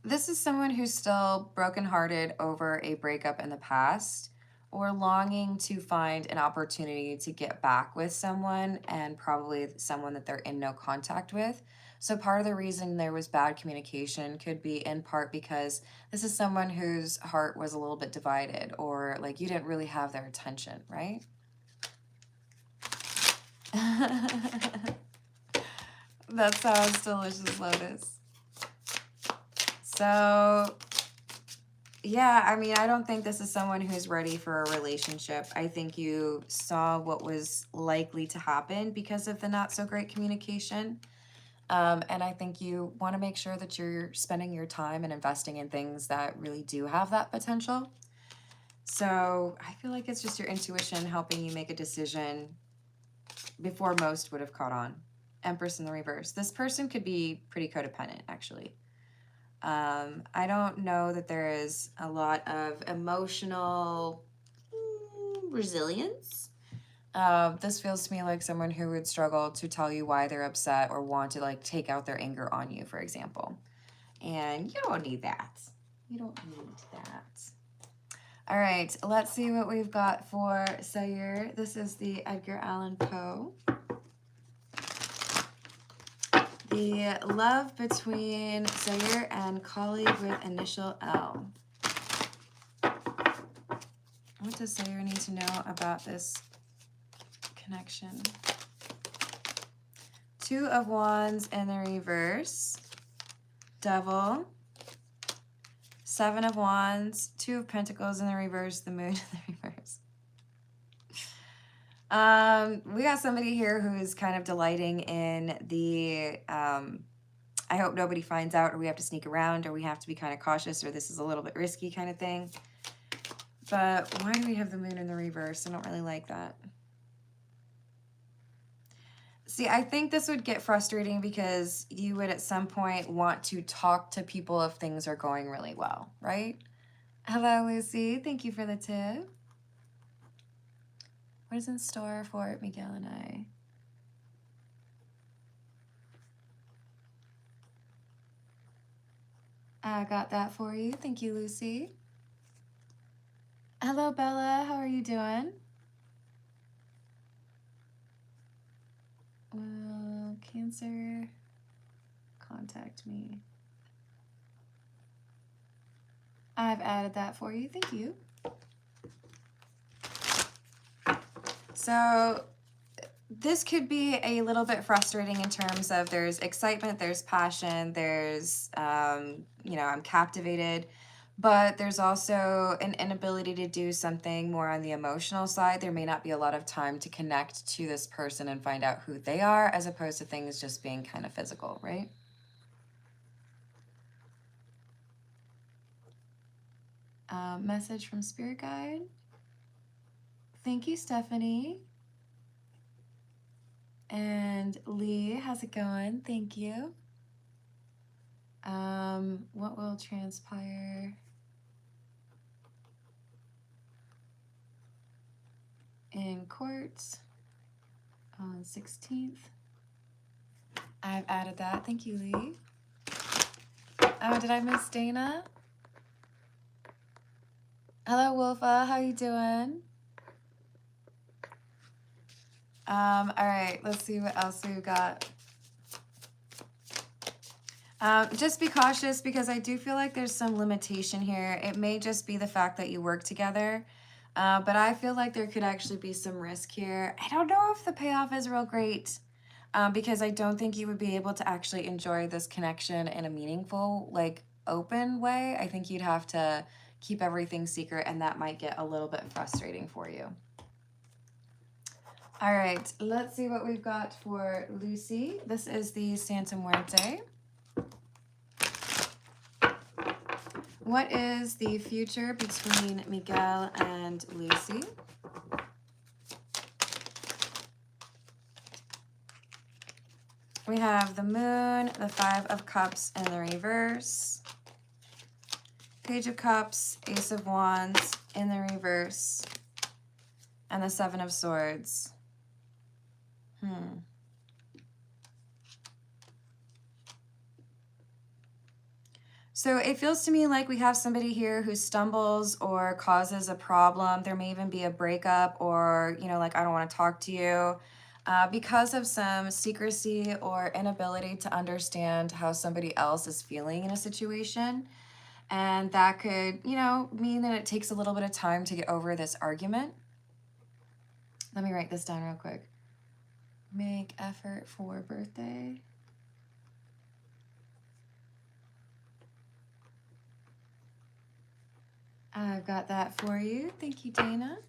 This is someone who's still brokenhearted over a breakup in the past, or longing to find an opportunity to get back with someone, and probably someone that they're in no contact with. So part of the reason there was bad communication could be in part because this is someone whose heart was a little bit divided, or like you didn't really have their attention, right? That sounds delicious, Lotus. So yeah, I mean, I don't think this is someone who's ready for a relationship. I think you saw what was likely to happen because of the not so great communication. And I think you want to make sure that you're spending your time and investing in things that really do have that potential. So I feel like it's just your intuition helping you make a decision before most would have caught on. Empress in the reverse. This person could be pretty codependent, actually. I don't know that there is a lot of emotional resilience. This feels to me like someone who would struggle to tell you why they're upset or want to like take out their anger on you, for example. And you don't need that. You don't need that. All right, let's see what we've got for Sayur. This is the Edgar Allan Poe. The love between Sayur and colleague with initial L. What does Sayur need to know about this connection? Two of Wands in the reverse. Devil. Seven of Wands. Two of Pentacles in the reverse. The Moon in the reverse. We got somebody here who is kind of delighting in the I hope nobody finds out, or we have to sneak around, or we have to be kind of cautious, or this is a little bit risky kind of thing. But why do we have the Moon in the reverse? I don't really like that. See, I think this would get frustrating because you would at some point want to talk to people if things are going really well, right? Hello, Lucy. Thank you for the tip. What is in store for Miguel and I? I got that for you. Thank you, Lucy. Hello, Bella. How are you doing? Well, Cancer, contact me. I've added that for you. Thank you. So this could be a little bit frustrating in terms of there's excitement, there's passion, there's, you know, I'm captivated, but there's also an inability to do something more on the emotional side. There may not be a lot of time to connect to this person and find out who they are, as opposed to things just being kind of physical, right? Message from Spirit Guide. Thank you, Stephanie. And Lee, how's it going? Thank you. What will transpire in court on 16th? I've added that. Thank you, Lee. Oh, did I miss Dana? Hello, Wolfa. How you doing? All right, let's see what else we've got. Just be cautious because I do feel like there's some limitation here. It may just be the fact that you work together, but I feel like there could actually be some risk here. I don't know if the payoff is real great, because I don't think you would be able to actually enjoy this connection in a meaningful, like, open way. I think you'd have to keep everything secret, and that might get a little bit frustrating for you. All right, let's see what we've got for Lucy. This is the Santa Muerte. What is the future between Miguel and Lucy? We have the Moon, the Five of Cups in the reverse, Page of Cups, Ace of Wands in the reverse, and the Seven of Swords. So it feels to me like we have somebody here who stumbles or causes a problem. There may even be a breakup or, like, I don't want to talk to you, because of some secrecy or inability to understand how somebody else is feeling in a situation. And that could, mean that it takes a little bit of time to get over this argument. Let me write this down real quick. Make effort for birthday. I've got that for you. Thank you, Dana.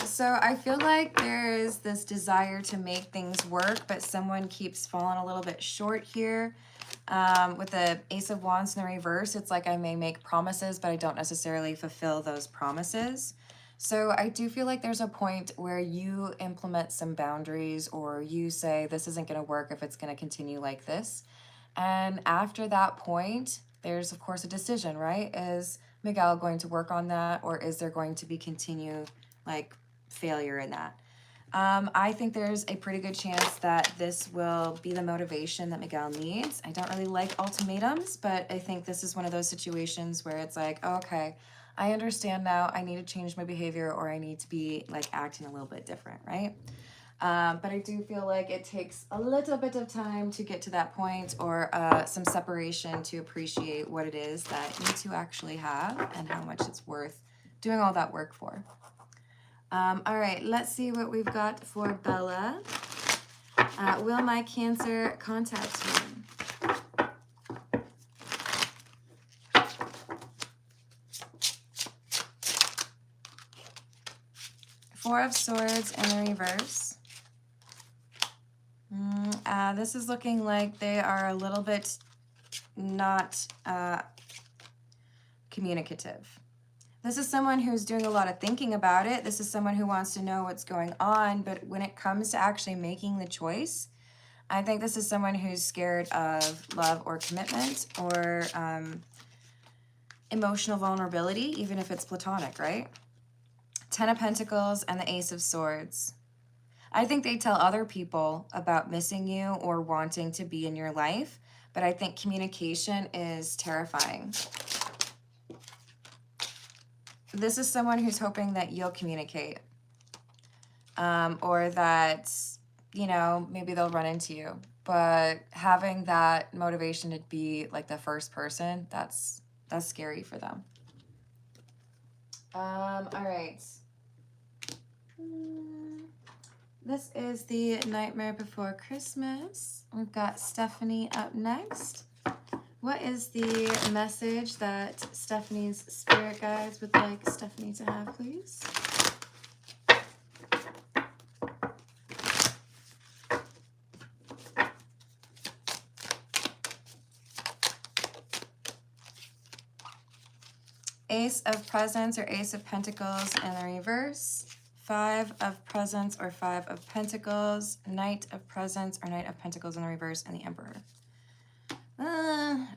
So I feel like there is this desire to make things work, but someone keeps falling a little bit short here. With the Ace of Wands in the reverse, it's like I may make promises, but I don't necessarily fulfill those promises. So I do feel like there's a point where you implement some boundaries, or you say this isn't going to work if it's going to continue like this. And after that point, there's of course a decision, right? Is Miguel going to work on that, or is there going to be continued failure in that? I think there's a pretty good chance that this will be the motivation that Miguel needs. I don't really like ultimatums, but I think this is one of those situations where it's like, oh, okay, I understand now. I need to change my behavior, or I need to be acting a little bit different, right? But I do feel like it takes a little bit of time to get to that point, or some separation to appreciate what it is that you two actually have and how much it's worth doing all that work for. All right, let's see what we've got for Bella. Will my Cancer contact me? Four of Swords in the reverse. This is looking like they are a little bit not communicative. This is someone who's doing a lot of thinking about it. This is someone who wants to know what's going on, but when it comes to actually making the choice, I think this is someone who's scared of love or commitment, or emotional vulnerability, even if it's platonic, right? Ten of Pentacles and the Ace of Swords. I think they tell other people about missing you or wanting to be in your life, but I think communication is terrifying. This is someone who's hoping that you'll communicate, or that, maybe they'll run into you. But having that motivation to be the first person, that's scary for them. All right. This is the Nightmare Before Christmas. We've got Stephanie up next. What is the message that Stephanie's spirit guides would like Stephanie to have, please? Ace of Presents or Ace of Pentacles in the reverse. Five of Presents or Five of Pentacles. Knight of Presents or Knight of Pentacles in the reverse, and the Emperor.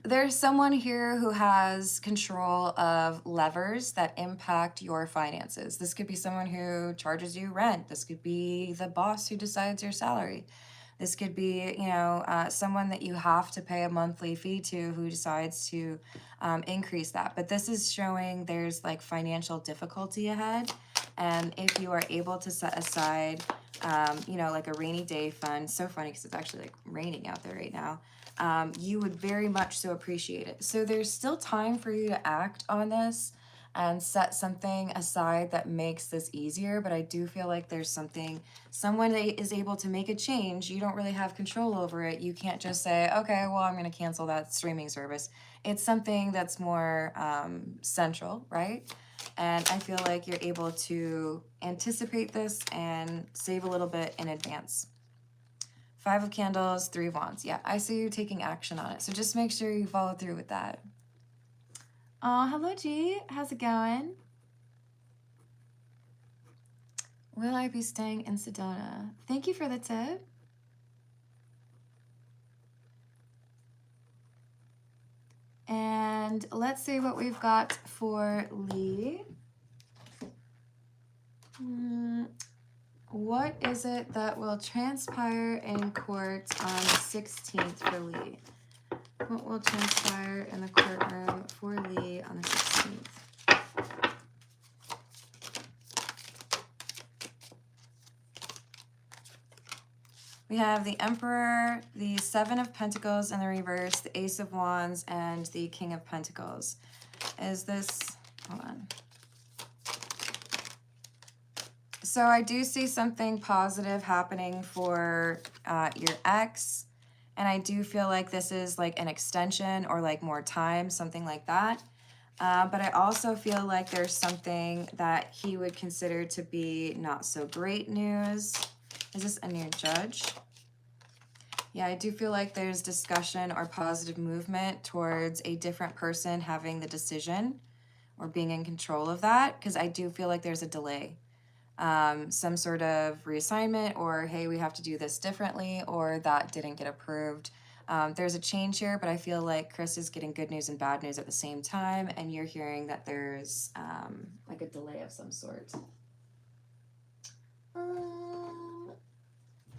There's someone here who has control of levers that impact your finances. This could be someone who charges you rent. This could be the boss who decides your salary. This could be, someone that you have to pay a monthly fee to, who decides to increase that. But this is showing there's financial difficulty ahead. And if you are able to set aside, a rainy day fund, so funny because it's actually raining out there right now. you would very much so appreciate it. So there's still time for you to act on this and set something aside that makes this easier. But I do feel like there's someone that is able to make a change. You don't really have control over it. You can't just say, okay, well, I'm going to cancel that streaming service. It's something that's more central, right? And I feel like you're able to anticipate this and save a little bit in advance. 5 of Candles, 3 of Wands. Yeah, I see you taking action on it. So just make sure you follow through with that. Oh, hello, G. How's it going? Will I be staying in Sedona? Thank you for the tip. And let's see what we've got for Lee. What is it that will transpire in court on the 16th for Lee? What will transpire in the courtroom for Lee on the 16th? We have the Emperor, the 7 of Pentacles in the reverse, the Ace of Wands, and the King of Pentacles. Is this... Hold on. So I do see something positive happening for your ex. And I do feel like this is like an extension or like more time, something like that. But I also feel like there's something that he would consider to be not so great news. Is this a new judge? Yeah, I do feel like there's discussion or positive movement towards a different person having the decision or being in control of that, because I do feel like there's a delay. Some sort of reassignment, or hey, we have to do this differently, or that didn't get approved. There's a change here, but I feel like Chris is getting good news and bad news at the same time, and you're hearing that there's like a delay of some sort.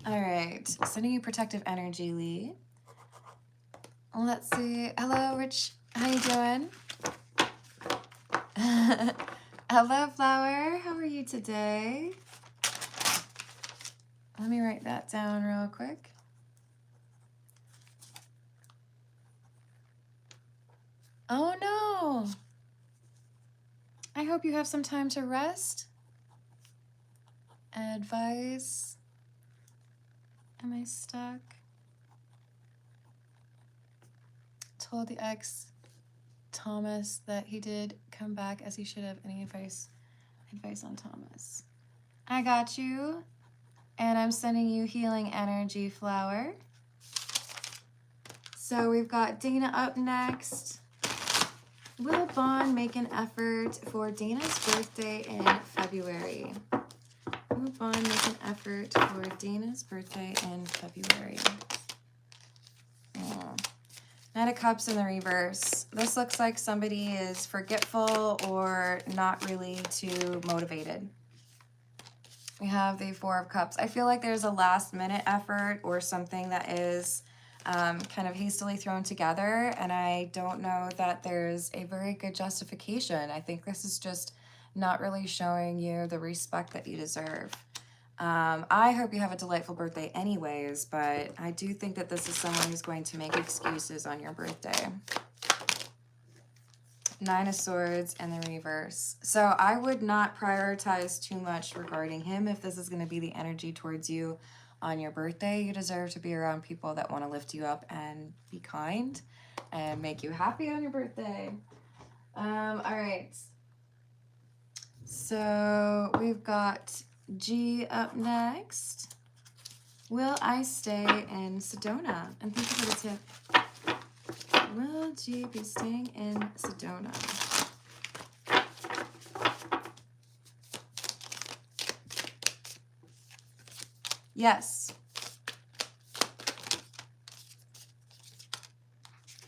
All right, sending you protective energy, Lee. Let's see. Hello, Rich. How you doing? Hello, Flower. How are you today? Let me write that down real quick. Oh, no. I hope you have some time to rest. Advice. Am I stuck? Told the ex, Thomas, that he did come back as he should have. Any advice on Thomas? I got you. And I'm sending you healing energy, Flower. So we've got Dana up next. Will Bond make an effort for Dana's birthday in February? Will Bond make an effort for Dana's birthday in February? Oh. Knight of Cups in the reverse. This looks like somebody is forgetful or not really too motivated. We have the 4 of Cups. I feel like there's a last minute effort or something that is kind of hastily thrown together, and I don't know that there's a very good justification. I think this is just not really showing you the respect that you deserve. I hope you have a delightful birthday anyways, but I do think that this is someone who's going to make excuses on your birthday. 9 of Swords in the reverse. So I would not prioritize too much regarding him if this is going to be the energy towards you on your birthday. You deserve to be around people that want to lift you up and be kind and make you happy on your birthday. All right. So we've got G up next. Will I stay in Sedona? And thank you for the tip. Will G be staying in Sedona? Yes.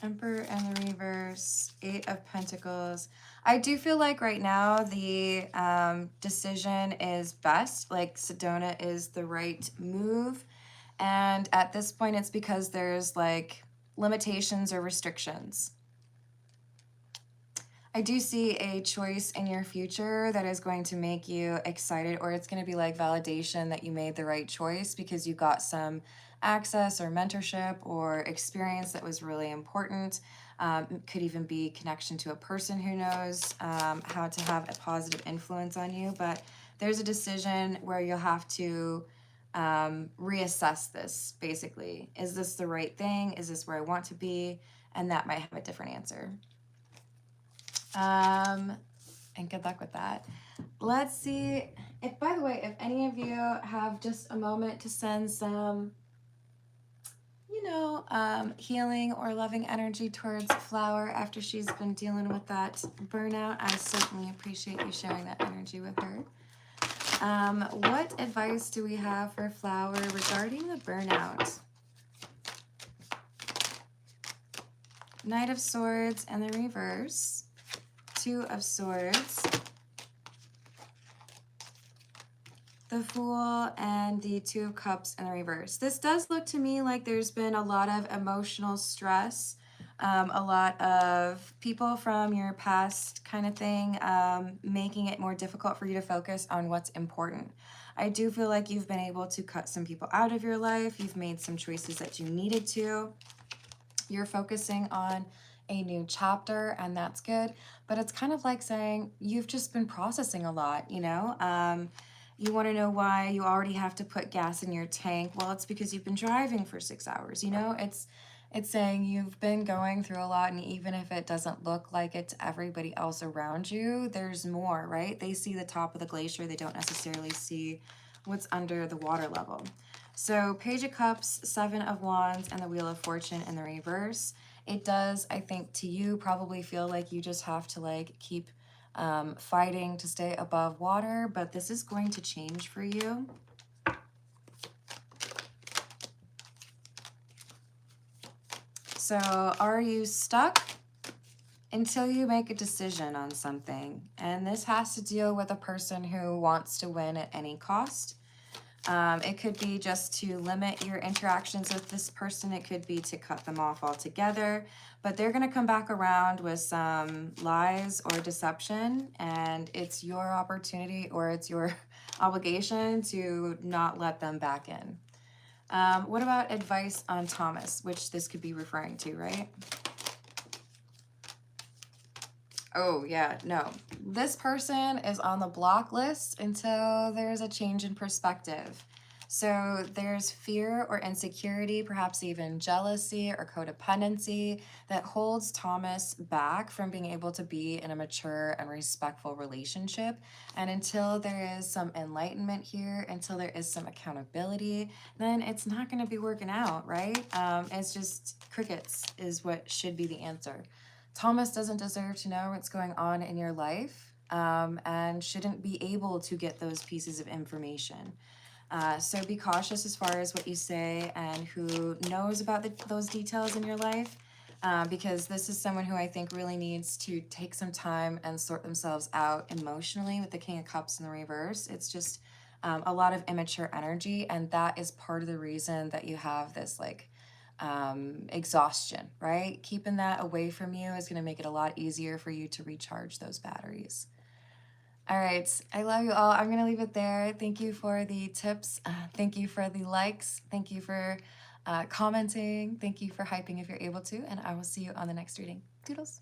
Emperor and the reverse, 8 of Pentacles. I do feel like right now the decision is best. Like Sedona is the right move. And at this point, it's because there's like limitations or restrictions. I do see a choice in your future that is going to make you excited, or it's going to be like validation that you made the right choice because you got some access or mentorship or experience that was really important. It could even be connection to a person who knows how to have a positive influence on you. But there's a decision where you'll have to reassess this, basically. Is this the right thing? Is this where I want to be? And that might have a different answer. And good luck with that. Let's see if, by the way, if any of you have just a moment to send some, healing or loving energy towards Flower after she's been dealing with that burnout, I certainly appreciate you sharing that energy with her. What advice do we have for Flower regarding the burnout? Knight of Swords and the reverse. Two of Swords. The Fool and the Two of Cups in the reverse. This does look to me like there's been a lot of emotional stress, a lot of people from your past kind of thing, making it more difficult for you to focus on what's important. I do feel like you've been able to cut some people out of your life. You've made some choices that you needed to. You're focusing on a new chapter, and that's good. But it's kind of like saying you've just been processing a lot, You want to know why you already have to put gas in your tank. Well, it's because you've been driving for 6 hours, It's saying you've been going through a lot, and even if it doesn't look like it to everybody else around you, there's more, right? They see the top of the glacier. They don't necessarily see what's under the water level. So Page of Cups, Seven of Wands, and the Wheel of Fortune in the reverse. It does, I think, to you probably feel like you just have to keep fighting to stay above water, but this is going to change for you. So are you stuck until you make a decision on something? And this has to deal with a person who wants to win at any cost. It could be just to limit your interactions with this person. It could be to cut them off altogether. But they're going to come back around with some lies or deception. And it's your opportunity or it's your obligation to not let them back in. What about advice on Thomas, which this could be referring to, right? Oh, yeah, no. This person is on the block list until there's a change in perspective. So there's fear or insecurity, perhaps even jealousy or codependency that holds Thomas back from being able to be in a mature and respectful relationship. And until there is some enlightenment here, until there is some accountability, then it's not going to be working out, right? It's just crickets is what should be the answer. Thomas doesn't deserve to know what's going on in your life and shouldn't be able to get those pieces of information. So be cautious as far as what you say and who knows about those details in your life, because this is someone who I think really needs to take some time and sort themselves out emotionally with the King of Cups in the reverse. It's just a lot of immature energy, and that is part of the reason that you have this exhaustion, right? Keeping that away from you is going to make it a lot easier for you to recharge those batteries. All right, I love you all. I'm going to leave it there. Thank you for the tips. Thank you for the likes. Thank you for commenting. Thank you for hyping if you're able to. And I will see you on the next reading. Toodles.